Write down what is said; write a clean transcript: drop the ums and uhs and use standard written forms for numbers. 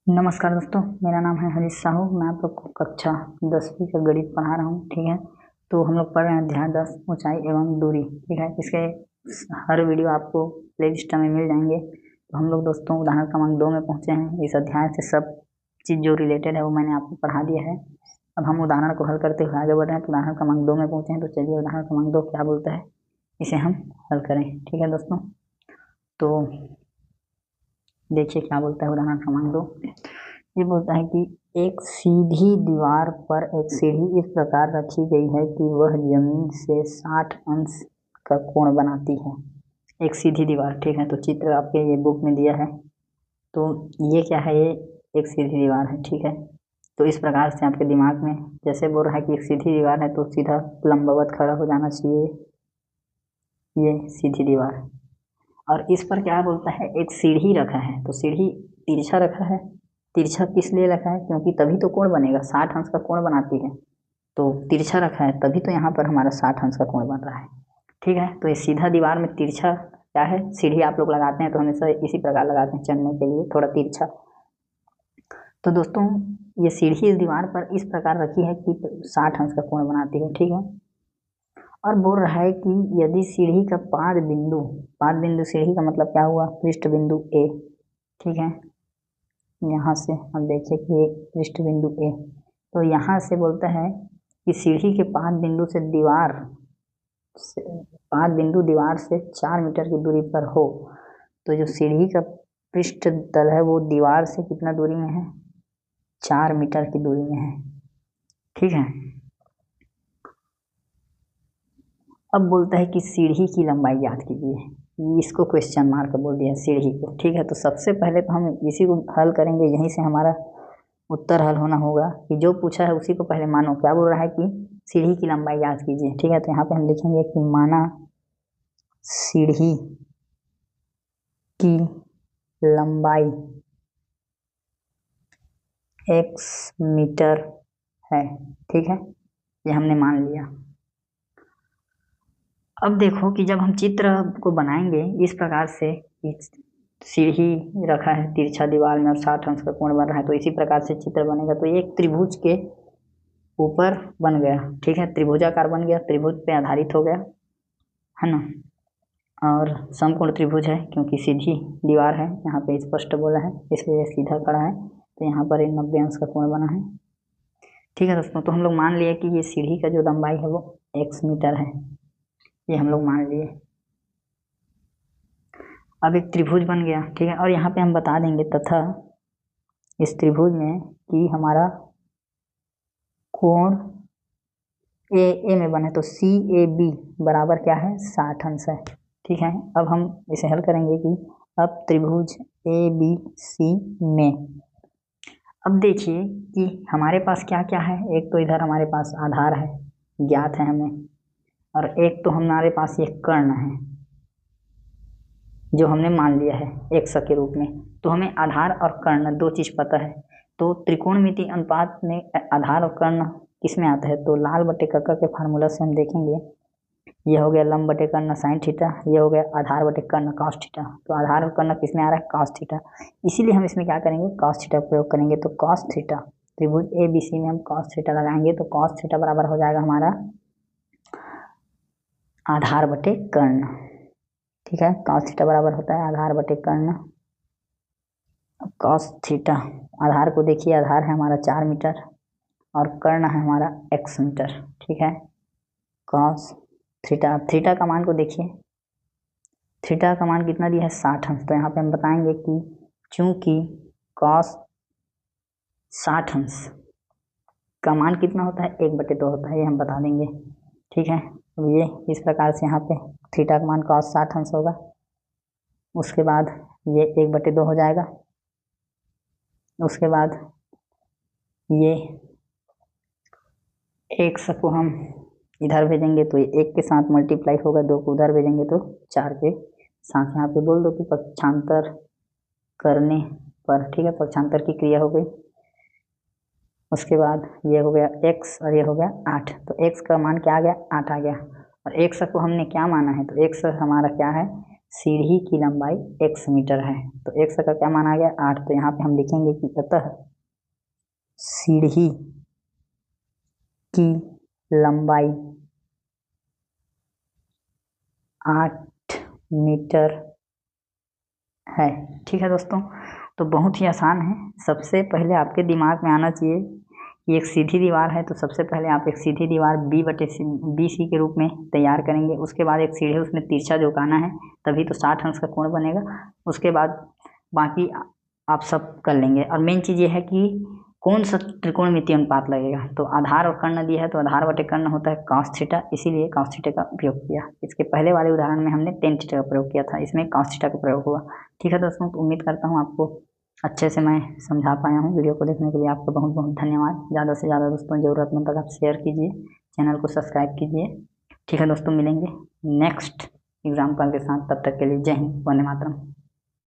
नमस्कार दोस्तों, मेरा नाम है हरीश साहू। मैं आप लोग को कक्षा 10वीं का गणित पढ़ा रहा हूँ। ठीक है, तो हम लोग पढ़ रहे हैं अध्याय 10 ऊंचाई एवं दूरी। ठीक है, इसके हर वीडियो आपको प्ले लिस्ट में मिल जाएंगे। तो हम लोग दोस्तों उदाहरण क्रमांक 2 में पहुंचे हैं। इस अध्याय से सब चीज़ जो रिलेटेड है वो मैंने आपको पढ़ा दिया है। अब हम उदाहरण को हल करते हुए आगे बढ़ रहे हैं। तो उदाहरण क्रमांक 2 में पहुंचे हैं, तो चलिए उदाहरण क्रमांक 2 क्या बोलता है इसे हम हल करें। ठीक है दोस्तों, तो देखिए क्या बोलता है उदाहरण क्रमांक 2। ये बोलता है कि एक सीधी दीवार पर एक सीढ़ी इस प्रकार रखी गई है कि वह जमीन से 60 अंश का कोण बनाती है। एक सीधी दीवार, ठीक है, तो चित्र आपके ये बुक में दिया है। तो ये क्या है, ये एक सीधी दीवार है। ठीक है, तो इस प्रकार से आपके दिमाग में जैसे बोल रहा है कि एक सीधी दीवार है तो सीधा लंबवत खड़ा हो जाना चाहिए, ये सीधी दीवार। और इस पर क्या बोलता है, एक सीढ़ी रखा है, तो सीढ़ी तिरछा रखा है। तिरछा किस लिए रखा है, क्योंकि तभी तो कोण बनेगा, 60 अंश का कोण बनाती है। तो तिरछा रखा है तभी तो यहाँ पर हमारा 60 अंश का कोण बन रहा है। ठीक है, तो ये सीधा दीवार में तिरछा क्या है, सीढ़ी आप लोग लगाते हैं तो हमेशा इसी प्रकार लगाते हैं चढ़ने के लिए, थोड़ा तिरछा। तो दोस्तों ये सीढ़ी इस दीवार पर इस प्रकार रखी है कि 60 अंश का कोण बनाती है। ठीक है, और बोल रहा है कि यदि सीढ़ी का पाद बिंदु सीढ़ी का मतलब क्या हुआ, पृष्ठ बिंदु ए। ठीक है, यहाँ से हम देखें कि एक पृष्ठ बिंदु ए, तो यहाँ से बोलता है कि सीढ़ी के पाद बिंदु से 4 मीटर की दूरी पर हो। तो जो सीढ़ी का पृष्ठ तल है वो दीवार से कितना दूरी में है, 4 मीटर की दूरी में है। ठीक है, अब बोलता है कि सीढ़ी की लंबाई ज्ञात कीजिए। इसको क्वेश्चन मार्क बोल दिया सीढ़ी को। ठीक है, तो सबसे पहले तो हम इसी को हल करेंगे, यहीं से हमारा उत्तर हल होना होगा कि जो पूछा है उसी को पहले मानो। क्या बोल रहा है कि सीढ़ी की लंबाई ज्ञात कीजिए। ठीक है, तो यहाँ पे हम लिखेंगे कि माना सीढ़ी की लंबाई x मीटर है। ठीक है, ये हमने मान लिया। अब देखो कि जब हम चित्र को बनाएंगे इस प्रकार से, सीढ़ी रखा है तिरछा दीवार में और 60 अंश का कोण बन रहा है, तो इसी प्रकार से चित्र बनेगा। तो ये एक त्रिभुज के ऊपर बन गया। ठीक है, त्रिभुजाकार बन गया, त्रिभुज पे आधारित हो गया है ना। और समकोण त्रिभुज है क्योंकि सीधी दीवार है, यहाँ पे स्पष्ट बोला है इसलिए सीधा खड़ा है, तो यहाँ पर 90 अंश का कोण बना है। ठीक है दोस्तों, तो हम लोग मान लिए कि ये सीढ़ी का जो लंबाई है वो x मीटर है, ये हम लोग मान लिए। अब एक त्रिभुज बन गया। ठीक है, और यहाँ पे हम बता देंगे तथा इस त्रिभुज में कि हमारा कोण ए में बने, तो CAB बराबर क्या है, 60 अंश है। ठीक है, अब हम इसे हल करेंगे कि अब त्रिभुज ABC में, अब देखिए कि हमारे पास क्या क्या है। एक तो इधर हमारे पास आधार है, ज्ञात है हमें, और एक तो हमारे पास ये कर्ण है जो हमने मान लिया है x के रूप में। तो हमें आधार और कर्ण दो चीज पता है। तो त्रिकोणमिति अनुपात में आधार और कर्ण किसमें आता है, तो लाल बटे कक्का के फार्मूला से हम देखेंगे। ये हो गया लंब बटे कर्ण साइन थीटा, ये हो गया आधार बटे कर्ण कॉस थीटा। तो आधार और कर्ण किसमें आ रहा है, कॉस थीटा, इसीलिए हम इसमें क्या करेंगे, कॉस थीटा प्रयोग करेंगे। तो कॉस थीटा, त्रिभुज ABC में हम कॉस थीटा लगाएंगे, तो कॉस थीटा बराबर हो जाएगा हमारा आधार बटे कर्ण। ठीक है, कॉस थीटा बराबर होता है आधार बटे कर्ण। कॉस थीटा, आधार को देखिए, आधार है हमारा 4 मीटर और कर्ण है हमारा x मीटर। ठीक है, कॉस थीटा, थीटा का मान को देखिए, थीटा का मान कितना दिया है, 60 अंश। तो यहाँ पे हम बताएंगे कि चूंकि कॉस 60 अंश का मान कितना होता है, 1/2 होता है, ये हम बता देंगे। ठीक है, तो ये इस प्रकार से यहाँ पे थीटा का मान कॉस 60 अंश होगा, उसके बाद ये 1/2 हो जाएगा, उसके बाद ये x को हम इधर भेजेंगे तो ये 1 के साथ मल्टीप्लाई होगा, 2 को उधर भेजेंगे तो 4 के साथ। यहाँ पे बोल दो कि पक्षांतर करने पर, ठीक है, पक्षांतर की क्रिया हो गई। उसके बाद ये हो गया x और ये हो गया 8, तो x का मान क्या आ गया, 8 आ गया। और x को हमने क्या माना है, तो x हमारा क्या है, सीढ़ी की लंबाई x मीटर है। तो x का क्या माना गया 8। तो यहाँ पे हम लिखेंगे कि अतः सीढ़ी की लंबाई 8 मीटर है। ठीक है दोस्तों, तो बहुत ही आसान है। सबसे पहले आपके दिमाग में आना चाहिए कि एक सीधी दीवार है, तो सबसे पहले आप एक सीधी दीवार बी सी के रूप में तैयार करेंगे। उसके बाद एक सीढ़ी उसमें तिरछा झुकाना है, तभी तो 60 अंश का कोण बनेगा। उसके बाद बाकी आप सब कर लेंगे। और मेन चीज़ ये है कि कौन सा त्रिकोणमितीय अनुपात लगेगा। तो आधार और कर्ण दिया है, तो आधार बटे कर्ण होता है cos थीटा, इसीलिए cos थीटा का उपयोग किया। इसके पहले वाले उदाहरण में हमने tan थीटा का प्रयोग किया था, इसमें cos थीटा का प्रयोग हुआ। ठीक है दोस्तों, तो उम्मीद करता हूँ आपको अच्छे से मैं समझा पाया हूँ। वीडियो को देखने के लिए आपका बहुत बहुत धन्यवाद। ज़्यादा से ज़्यादा दोस्तों ज़रूरतमंद तक आप शेयर कीजिए, चैनल को सब्सक्राइब कीजिए। ठीक है दोस्तों, मिलेंगे नेक्स्ट एग्जाम्पल के साथ। तब तक के लिए जय हिंद, वंदे मातरम।